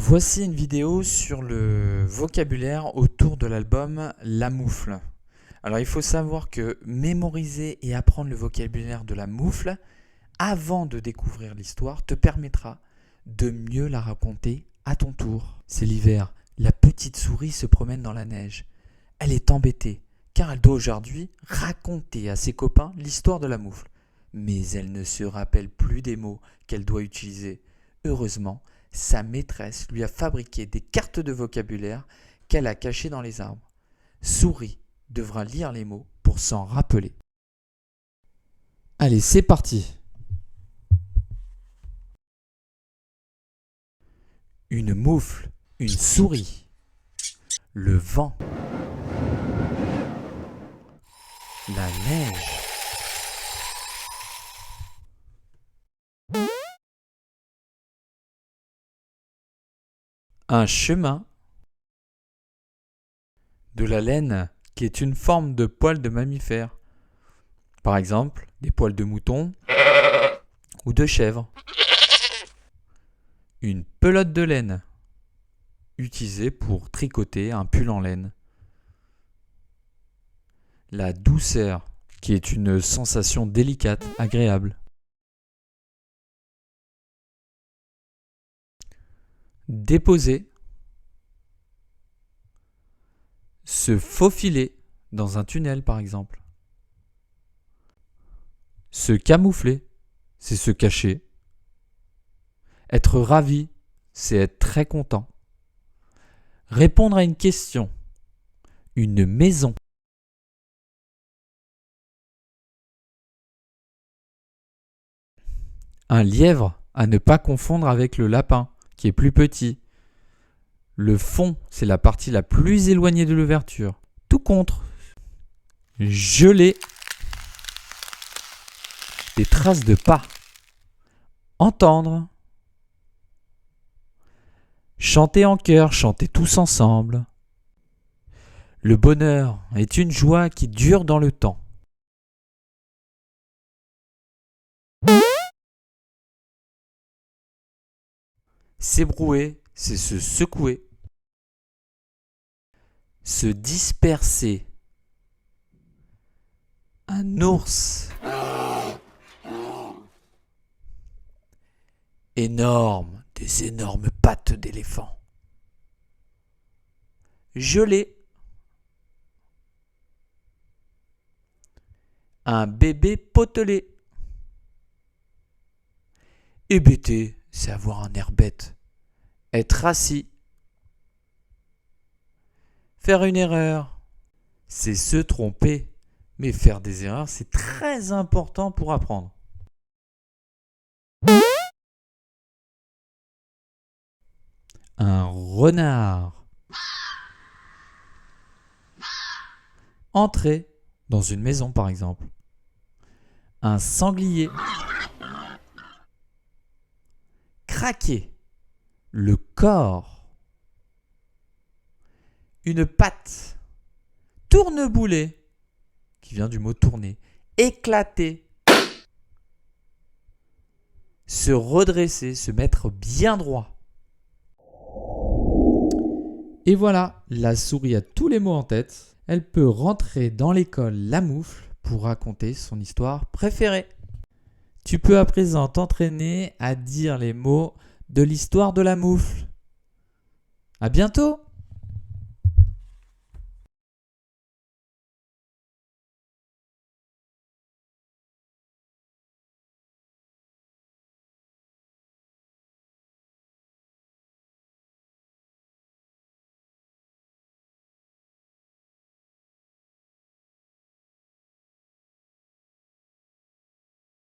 Voici une vidéo sur le vocabulaire autour de l'album La Moufle. Alors il faut savoir que mémoriser et apprendre le vocabulaire de la moufle avant de découvrir l'histoire te permettra de mieux la raconter à ton tour. C'est l'hiver, la petite souris se promène dans la neige. Elle est embêtée car elle doit aujourd'hui raconter à ses copains l'histoire de la moufle. Mais elle ne se rappelle plus des mots qu'elle doit utiliser. Heureusement, sa maîtresse lui a fabriqué des cartes de vocabulaire qu'elle a cachées dans les arbres. Souris devra lire les mots pour s'en rappeler. Allez, c'est parti. Une moufle, une souris, le vent, la neige, un chemin, de la laine qui est une forme de poil de mammifère. Par exemple, des poils de mouton ou de chèvre. Une pelote de laine, utilisée pour tricoter un pull en laine. La douceur, qui est une sensation délicate, agréable. Déposer. Se faufiler dans un tunnel, par exemple. Se camoufler, c'est se cacher. Être ravi, c'est être très content. Répondre à une question. Une maison. Un lièvre, à ne pas confondre avec le lapin, qui est plus petit. Le fond, c'est la partie la plus éloignée de l'ouverture. Tout contre. Geler. Des traces de pas. Entendre. Chanter en chœur, chanter tous ensemble. Le bonheur est une joie qui dure dans le temps. S'ébrouer, c'est se secouer. Se disperser. Un ours. Énorme, des énormes pattes d'éléphant. Geler. Un bébé potelé. Hébéter, c'est avoir un air bête. Être assis. Faire une erreur, c'est se tromper. Mais faire des erreurs, c'est très important pour apprendre. Un renard. Entrer dans une maison, par exemple. Un sanglier. Craquer. Le corps. Une patte. Tourneboulet, qui vient du mot tourner. Éclater. Se redresser, se mettre bien droit. Et voilà, la souris a tous les mots en tête. Elle peut rentrer dans l'école La Moufle pour raconter son histoire préférée. Tu peux à présent t'entraîner à dire les mots de l'histoire de la moufle. À bientôt!